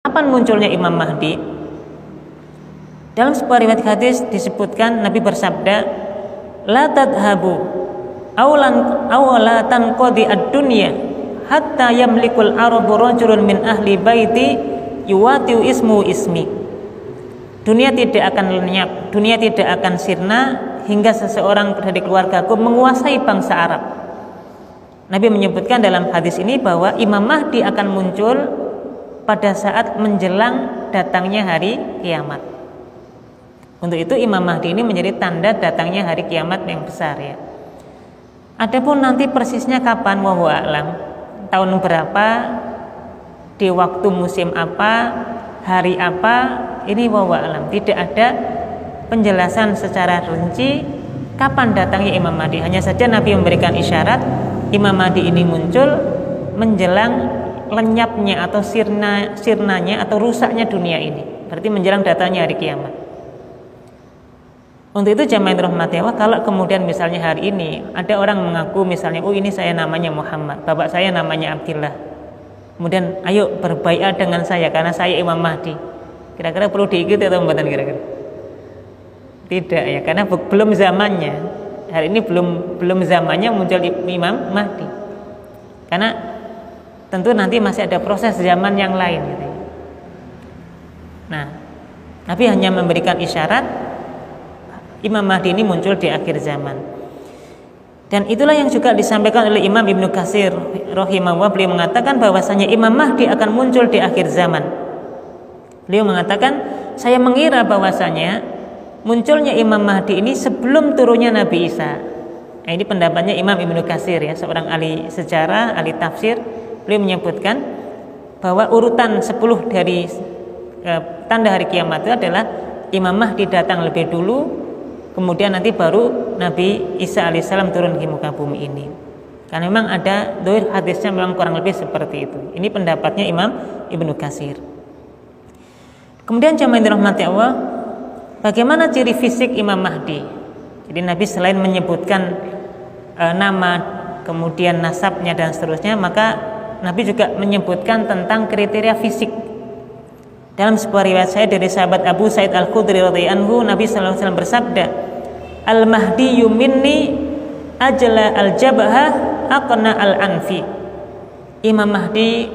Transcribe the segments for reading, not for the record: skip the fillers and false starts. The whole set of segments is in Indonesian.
kapan munculnya Imam Mahdi? Dalam sebuah riwayat hadis disebutkan Nabi bersabda, la tadhabu awla tanqadi ad-dunya hatta yamlikul arabu rajulun min ahli baiti yuwatiu ismu ismi. Dunia tidak akan lenyap, dunia tidak akan sirna hingga seseorang dari keluargaku menguasai bangsa Arab. Nabi menyebutkan dalam hadis ini bahwa Imam Mahdi akan muncul pada saat menjelang datangnya hari kiamat. Untuk itu Imam Mahdi ini menjadi tanda datangnya hari kiamat yang besar ya. Adapun nanti persisnya kapan, wallahu a'lam, tahun berapa, di waktu musim apa, hari apa, ini wallahu a'lam, tidak ada penjelasan secara rinci kapan datangnya Imam Mahdi. Hanya saja Nabi memberikan isyarat Imam Mahdi ini muncul menjelang lenyapnya atau sirnanya atau rusaknya dunia ini, berarti menjelang datangnya hari kiamat. Untuk itu jamaah yang dirahmati Allah, kalau kemudian misalnya hari ini ada orang mengaku misalnya, oh ini saya namanya Muhammad, bapak saya namanya Abdillah, kemudian ayo berbaiat dengan saya karena saya Imam Mahdi, kira-kira perlu diikuti atau bukan kira-kira? Tidak ya, karena belum zamannya. Hari ini belum zamannya muncul Imam Mahdi, karena tentu nanti masih ada proses zaman yang lain gitu. Nah, Nabi hanya memberikan isyarat Imam Mahdi ini muncul di akhir zaman. Dan itulah yang juga disampaikan oleh Imam Ibnu Katsir rahimahullah. Beliau mengatakan bahwasanya Imam Mahdi akan muncul di akhir zaman. Beliau mengatakan, saya mengira bahwasanya munculnya Imam Mahdi ini sebelum turunnya Nabi Isa. Nah, ini pendapatnya Imam Ibnu Katsir ya, seorang ahli sejarah, ahli tafsir. Beliau menyebutkan bahwa urutan 10 dari tanda hari kiamat itu adalah Imam Mahdi datang lebih dulu, kemudian nanti baru Nabi Isa alaihissalam turun di muka bumi ini. Karena memang ada doir hadisnya memang kurang lebih seperti itu. Ini pendapatnya Imam Ibnu Katsir. Kemudian jamaah dirahmati Allah, bagaimana ciri fisik Imam Mahdi? Jadi Nabi selain menyebutkan nama, kemudian nasabnya dan seterusnya, maka Nabi juga menyebutkan tentang kriteria fisik. Dalam sebuah riwayat saya dari sahabat Abu Sa'id Al-Khudri radhiyallahu anhu, Nabi sallallahu alaihi wasallam bersabda, Al-Mahdi minni ajla al-jabhah aqna al-anfi. Imam Mahdi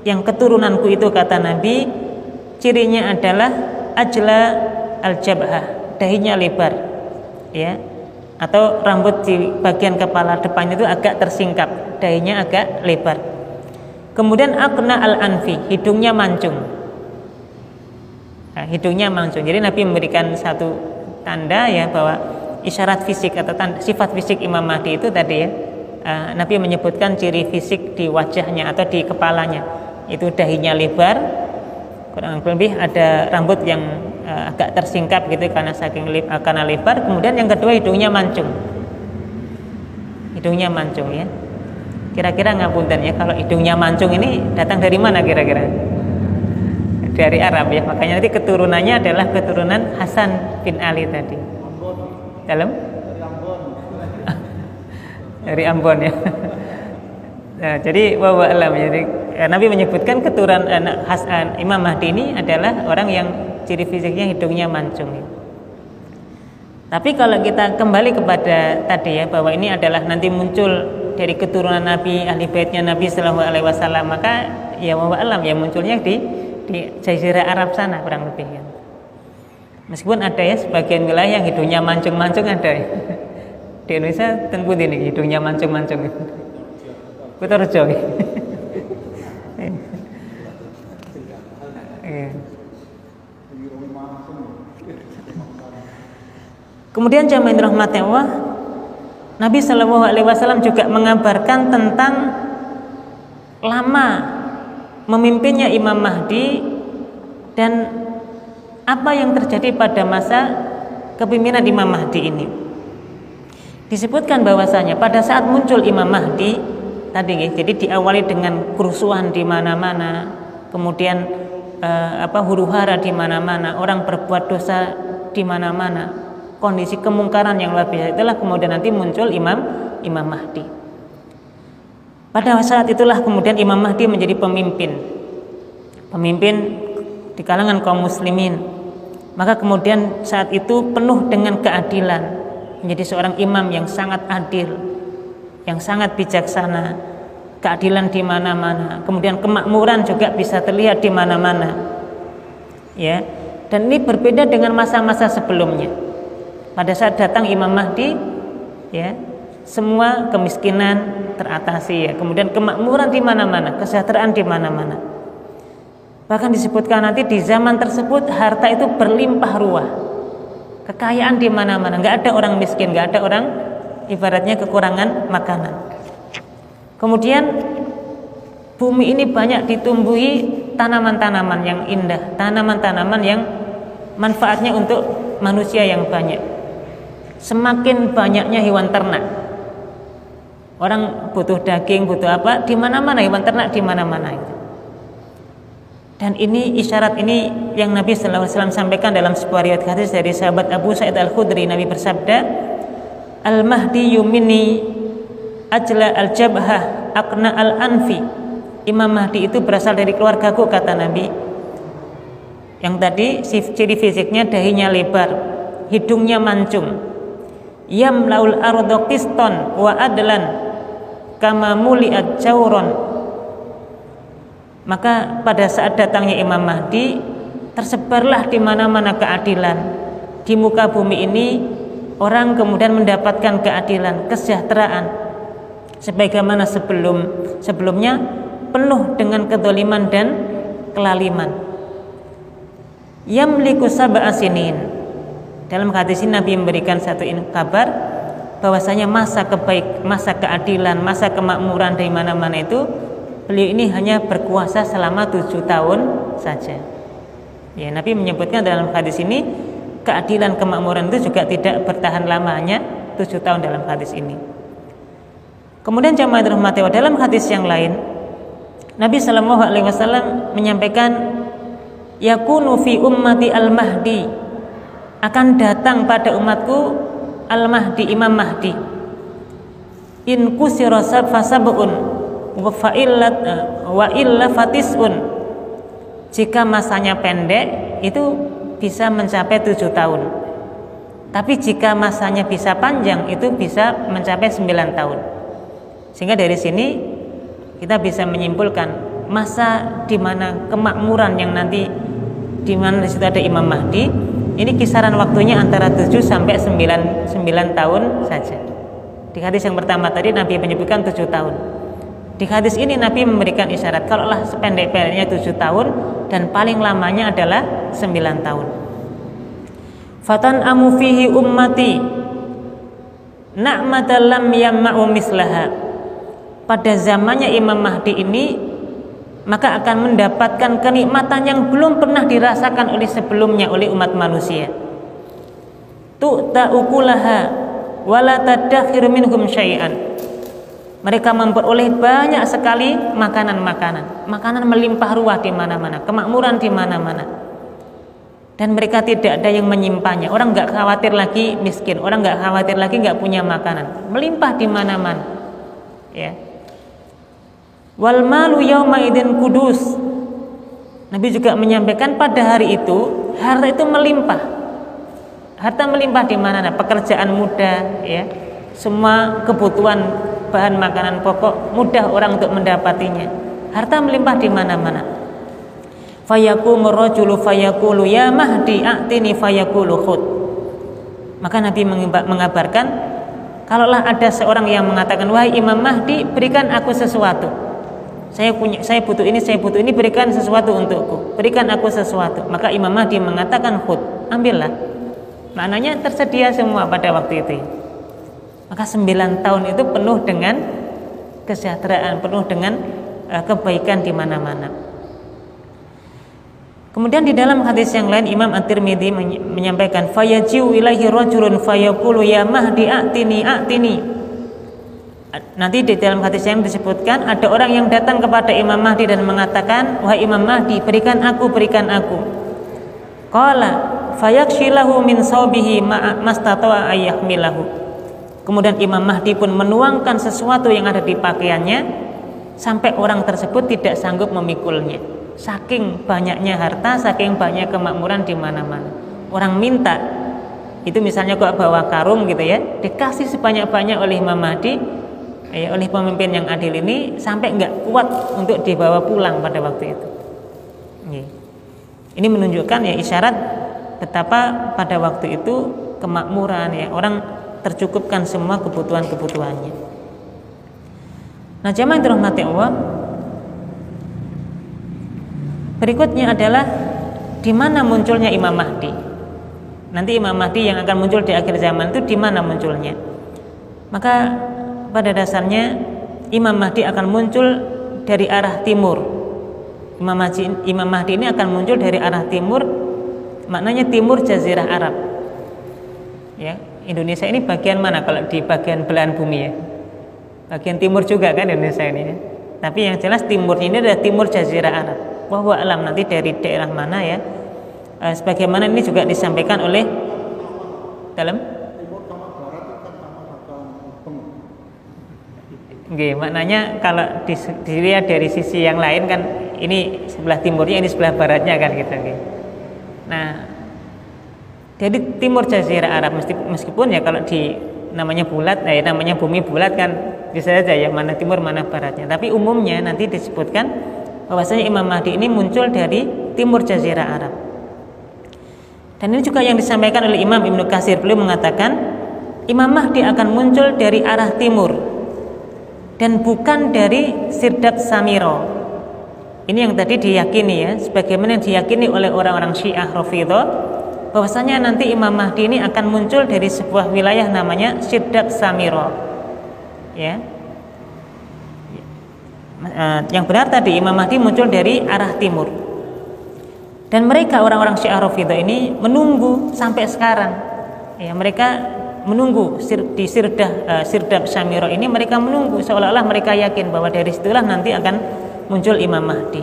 yang keturunanku itu, kata Nabi, cirinya adalah ajla al-jabhah, dahinya lebar ya, atau rambut di bagian kepala depan itu agak tersingkap, dahinya agak lebar. Kemudian aqna al-anfi, hidungnya mancung. Nah, hidungnya mancung. Jadi Nabi memberikan satu tanda ya, bahwa isyarat fisik atau sifat fisik Imam Mahdi itu tadi ya, Nabi menyebutkan ciri fisik di wajahnya atau di kepalanya, itu dahinya lebar, kurang lebih ada rambut yang agak tersingkap gitu karena lebar. Kemudian yang kedua, hidungnya mancung. Hidungnya mancung ya. Kira-kira ngapunten ya, kalau hidungnya mancung ini datang dari mana kira-kira? Dari Arab ya, makanya nanti keturunannya adalah keturunan Hasan bin Ali tadi. Dalam? Dari Ambon ya. Nah, jadi wa alam, jadi Nabi menyebutkan keturunan Imam Mahdi ini adalah orang yang ciri fisiknya hidungnya mancung ya. Tapi kalau kita kembali kepada tadi ya, bahwa ini adalah nanti muncul dari keturunan Nabi, ahli baitnya Nabi Sallallahu Alaihi Wasallam, maka ya wa alam ya munculnya di Jazirah Arab sana kurang lebih ya. Meskipun ada ya sebagian wilayah yang hidungnya mancung-mancung ada ya. Di Indonesia tentu ini hidungnya mancung-mancung. Kutorejo. Kemudian jamaah rahmati Allah, Nabi Shallallahu Alaihi Wasallam juga mengabarkan tentang lama memimpinnya Imam Mahdi dan apa yang terjadi pada masa kepemimpinan Imam Mahdi ini. Disebutkan bahwasanya pada saat muncul Imam Mahdi tadi, jadi diawali dengan kerusuhan di mana-mana, kemudian huru-hara di mana-mana, orang berbuat dosa di mana-mana, kondisi kemungkaran yang luar biasa. Itulah kemudian nanti muncul Imam Mahdi. Pada saat itulah kemudian Imam Mahdi menjadi pemimpin di kalangan kaum muslimin. Maka kemudian saat itu penuh dengan keadilan, menjadi seorang imam yang sangat adil, yang sangat bijaksana, keadilan di mana-mana, kemudian kemakmuran juga bisa terlihat di mana-mana. Ya, dan ini berbeda dengan masa-masa sebelumnya. Pada saat datang Imam Mahdi, ya, semua kemiskinan teratasi, ya, kemudian kemakmuran di mana-mana, kesejahteraan di mana-mana. Bahkan disebutkan nanti di zaman tersebut harta itu berlimpah ruah, kekayaan di mana-mana, nggak ada orang miskin, nggak ada orang ibaratnya kekurangan makanan. Kemudian bumi ini banyak ditumbuhi tanaman-tanaman yang indah, tanaman-tanaman yang manfaatnya untuk manusia yang banyak. Semakin banyaknya hewan ternak, orang butuh daging, butuh apa, di mana-mana hewan ternak di mana-mana itu. Dan ini isyarat ini yang Nabi SAW sampaikan dalam sebuah riwayat hadis dari sahabat Abu Sa'id Al-Khudri. Nabi bersabda, Al-Mahdi yumini ajla al-jabhah aqna al-anfi. Imam Mahdi itu berasal dari keluargaku, kata Nabi. Yang tadi ciri fisiknya dahinya lebar, hidungnya mancung. Yamlaul ardo qiston wa adlan kama muliat jauron. Maka pada saat datangnya Imam Mahdi, tersebarlah di mana-mana keadilan. Di muka bumi ini orang kemudian mendapatkan keadilan, kesejahteraan. Sebagaimana sebelumnya penuh dengan kedzaliman dan kelaliman. Yamliku sab'a sinin. Dalam hadis ini Nabi memberikan satu kabar bahwasanya masa keadilan, masa kemakmuran di mana-mana itu beliau ini hanya berkuasa selama 7 tahun saja. Ya, Nabi menyebutkan dalam hadis ini keadilan kemakmuran itu juga tidak bertahan lama, hanya 7 tahun dalam hadis ini. Kemudian jamaah dirahmati Allah, dalam hadis yang lain Nabi SAW menyampaikan, yakunu fi ummati al-mahdi, akan datang pada umatku al-mahdi, Imam Mahdi. In kusira fasabun wa illa fatis'un. Jika masanya pendek itu bisa mencapai 7 tahun. Tapi jika masanya bisa panjang itu bisa mencapai 9 tahun. Sehingga dari sini kita bisa menyimpulkan masa di mana kemakmuran yang nanti di mana di situ ada Imam Mahdi, ini kisaran waktunya antara 7 sampai 9 tahun saja. Di hadis yang pertama tadi Nabi menyebutkan 7 tahun. Di hadis ini Nabi memberikan isyarat kalaulah sependek-pendeknya 7 tahun dan paling lamanya adalah 9 tahun. Fatan amu fihi ummati na'matan lam yamma'u mislaha. Pada zamannya Imam Mahdi ini maka akan mendapatkan kenikmatan yang belum pernah dirasakan oleh sebelumnya oleh umat manusia. Tu'ta ukulaha wala tadakhir minhum syai'an. Mereka memperoleh banyak sekali makanan melimpah ruah di mana-mana, kemakmuran di mana-mana. Dan mereka tidak ada yang menyimpannya. Orang nggak khawatir lagi miskin, orang nggak khawatir lagi nggak punya makanan, melimpah di mana-mana. Ya. Wal malu yauma idzin kudus. Nabi juga menyampaikan pada hari itu harta itu melimpah. Harta melimpah di mana-mana, pekerjaan mudah, ya. Semua kebutuhan bahan makanan pokok mudah orang untuk mendapatinya. Harta melimpah di mana-mana. Fayaqumu rajulu fayaqulu ya Mahdi a'tini fayaqulu khud. Maka Nabi mengabarkan kalaulah ada seorang yang mengatakan wahai Imam Mahdi berikan aku sesuatu. Saya butuh ini, berikan sesuatu untukku. Berikan aku sesuatu. Maka Imam Mahdi mengatakan khud, ambillah. Maknanya tersedia semua pada waktu itu. Maka 9 tahun itu penuh dengan kesejahteraan, penuh dengan kebaikan di mana-mana. Kemudian di dalam hadis yang lain Imam At-Tirmidzi menyampaikan fayajiu ilaihi rajulun fayaqulu ya Mahdi a'tini. Nanti di dalam hadis yang disebutkan ada orang yang datang kepada Imam Mahdi dan mengatakan wahai Imam Mahdi berikan aku. Qala fayakshilahu min saubihi mastata'a ayyahmilahu. Kemudian Imam Mahdi pun menuangkan sesuatu yang ada di pakaiannya sampai orang tersebut tidak sanggup memikulnya. Saking banyaknya harta, saking banyak kemakmuran di mana-mana. Orang minta itu misalnya kok bawa karung gitu ya, dikasih sebanyak-banyak oleh Imam Mahdi, ya, oleh pemimpin yang adil ini, sampai nggak kuat untuk dibawa pulang pada waktu itu. Ini menunjukkan ya isyarat betapa pada waktu itu kemakmuran, ya, orang tercukupkan semua kebutuhan-kebutuhannya. Nah, jamaah yang dirahmati Allah, berikutnya adalah di mana munculnya Imam Mahdi. Nanti Imam Mahdi yang akan muncul di akhir zaman itu di mana munculnya? Maka pada dasarnya Imam Mahdi akan muncul dari arah timur. Imam Mahdi ini akan muncul dari arah timur, maknanya timur Jazirah Arab. Ya, Indonesia ini bagian mana kalau di bagian belahan bumi ya? Bagian timur juga kan Indonesia ini ya. Tapi yang jelas timur ini adalah timur Jazirah Arab. Wallahu alam nanti dari daerah mana ya? Sebagaimana ini juga disampaikan oleh dalam maknanya kalau dilihat dari sisi yang lain kan ini sebelah timurnya, ini sebelah baratnya kan gitu. Nah, jadi timur Jazirah Arab, meskipun ya kalau di namanya bulat, namanya bumi bulat kan bisa saja ya mana timur mana baratnya. Tapi umumnya nanti disebutkan bahwasanya Imam Mahdi ini muncul dari timur Jazirah Arab. Dan ini juga yang disampaikan oleh Imam Ibnu Katsir, beliau mengatakan Imam Mahdi akan muncul dari arah timur dan bukan dari Sirdab Samiro. Ini yang tadi diyakini ya, sebagaimana yang diyakini oleh orang-orang Syiah Rafidhah, bahwasanya nanti Imam Mahdi ini akan muncul dari sebuah wilayah namanya Sirdab Samiro. Ya. Yang benar tadi Imam Mahdi muncul dari arah timur. Dan mereka orang-orang Syiah Rafidhah ini menunggu sampai sekarang. Ya, mereka menunggu di Sirdab Samiro ini, mereka menunggu seolah-olah mereka yakin bahwa dari situlah nanti akan muncul Imam Mahdi.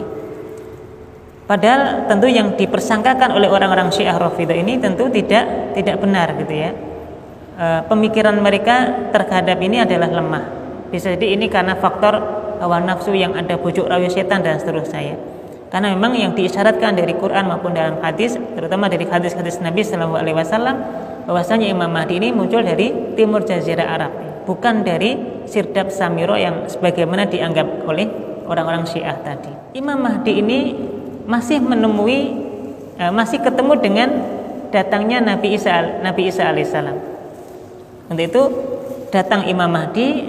Padahal tentu yang dipersangkakan oleh orang-orang Syiah Rafidhah ini tentu tidak benar gitu ya. Pemikiran mereka terhadap ini adalah lemah. Bisa jadi ini karena faktor hawa nafsu yang ada, bujuk rayu setan dan seterusnya. Karena memang yang diisyaratkan dari Quran maupun dalam hadis, terutama dari hadis-hadis Nabi Shallallahu Alaihi Wasallam, bahwasanya Imam Mahdi ini muncul dari timur Jazirah Arab, bukan dari Sirdab Samiro yang sebagaimana dianggap oleh orang-orang Syiah tadi. Imam Mahdi ini masih ketemu dengan datangnya Nabi Isa alaihissalam. Untuk itu datang Imam Mahdi,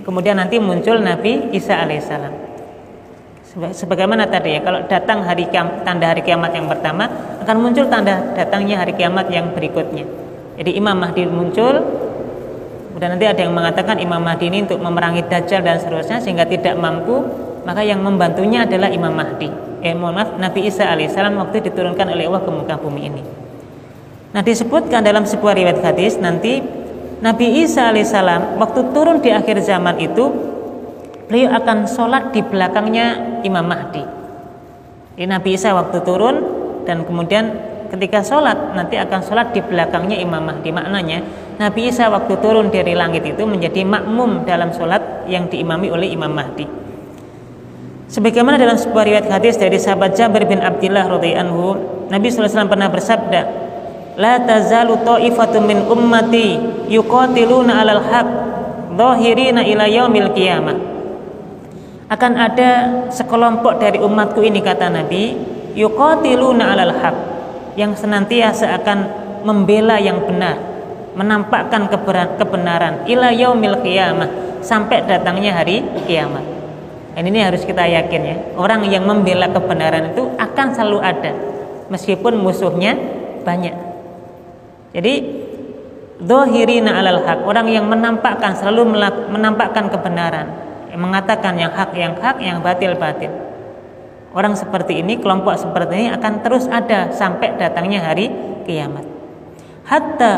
kemudian nanti muncul Nabi Isa alaihissalam. Sebagaimana tadi ya, kalau datang tanda hari kiamat yang pertama, akan muncul tanda datangnya hari kiamat yang berikutnya. Jadi Imam Mahdi muncul, kemudian nanti ada yang mengatakan Imam Mahdi ini untuk memerangi Dajjal dan seterusnya sehingga tidak mampu, maka yang membantunya adalah Imam Mahdi. Nabi Isa alaihissalam waktu diturunkan oleh Allah ke muka bumi ini. Nah, disebutkan dalam sebuah riwayat hadis nanti Nabi Isa alaihissalam waktu turun di akhir zaman itu, beliau akan sholat di belakangnya Imam Mahdi. Jadi Nabi Isa waktu turun dan kemudian ketika sholat nanti akan sholat di belakangnya Imam Mahdi. Maknanya Nabi Isa waktu turun dari langit itu menjadi makmum dalam sholat yang diimami oleh Imam Mahdi. Sebagaimana dalam sebuah riwayat hadis dari sahabat Jabir bin Abdullah radhiyallahu anhu, Nabi SAW pernah bersabda, "La tazalu ta'ifatun min ummati yuqatiluna 'alal haq dhahirina ila yaumil qiyamah." Akan ada sekelompok dari umatku ini, kata Nabi, yuqatiluna 'alal haq, yang senantiasa akan membela yang benar, menampakkan kebenaran ila yaumil qiyamah, sampai datangnya hari kiamat. Dan ini harus kita yakin ya, orang yang membela kebenaran itu akan selalu ada meskipun musuhnya banyak. Jadi dhahirina 'alal haq, orang yang menampakkan, selalu menampakkan kebenaran, mengatakan yang hak, yang batil. Orang seperti ini, kelompok seperti ini akan terus ada sampai datangnya hari kiamat. Hatta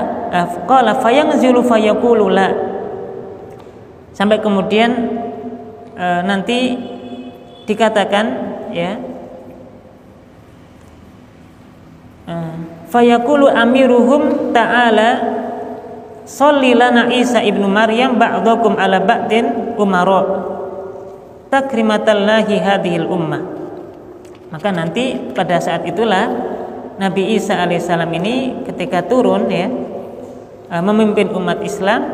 qala fayanzilu fayaqulu la, sampai kemudian nanti dikatakan ya, fayaqulu amiruhum ta'ala sholli lana Isa ibnu Maryam ba'dakum ala ba'din umara takrimatallahi hadhil ummah. Maka nanti pada saat itulah Nabi Isa alaihissalam ini ketika turun ya memimpin umat Islam,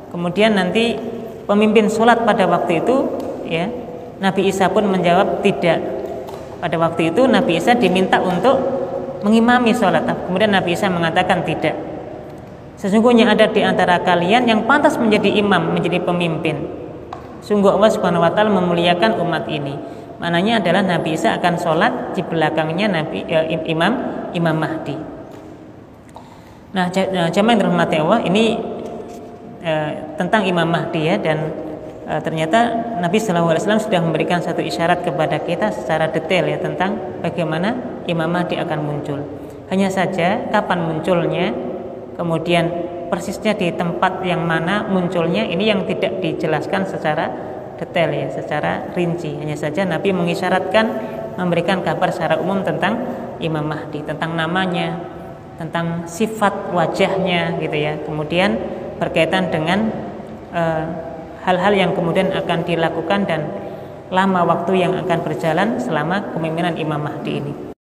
kemudian nanti pemimpin sholat pada waktu itu ya, Nabi Isa pun menjawab tidak. Pada waktu itu Nabi Isa diminta untuk mengimami sholat, kemudian Nabi Isa mengatakan tidak. Sesungguhnya ada di antara kalian yang pantas menjadi imam, menjadi pemimpin. Sungguh Allah Subhanahu wa taala memuliakan umat ini. Maknanya adalah Nabi Isa akan sholat di belakangnya Imam Mahdi. Nah, jamaah yang dirahmati Allah, ini tentang Imam Mahdi ya, dan ternyata Nabi SAW sudah memberikan satu isyarat kepada kita secara detail ya tentang bagaimana Imam Mahdi akan muncul. Hanya saja kapan munculnya, kemudian persisnya di tempat yang mana munculnya, ini yang tidak dijelaskan secara detail ya, secara rinci. Hanya saja Nabi mengisyaratkan, memberikan kabar secara umum tentang Imam Mahdi, tentang namanya, tentang sifat wajahnya gitu ya. Kemudian berkaitan dengan hal-hal yang kemudian akan dilakukan dan lama waktu yang akan berjalan selama kepemimpinan Imam Mahdi ini.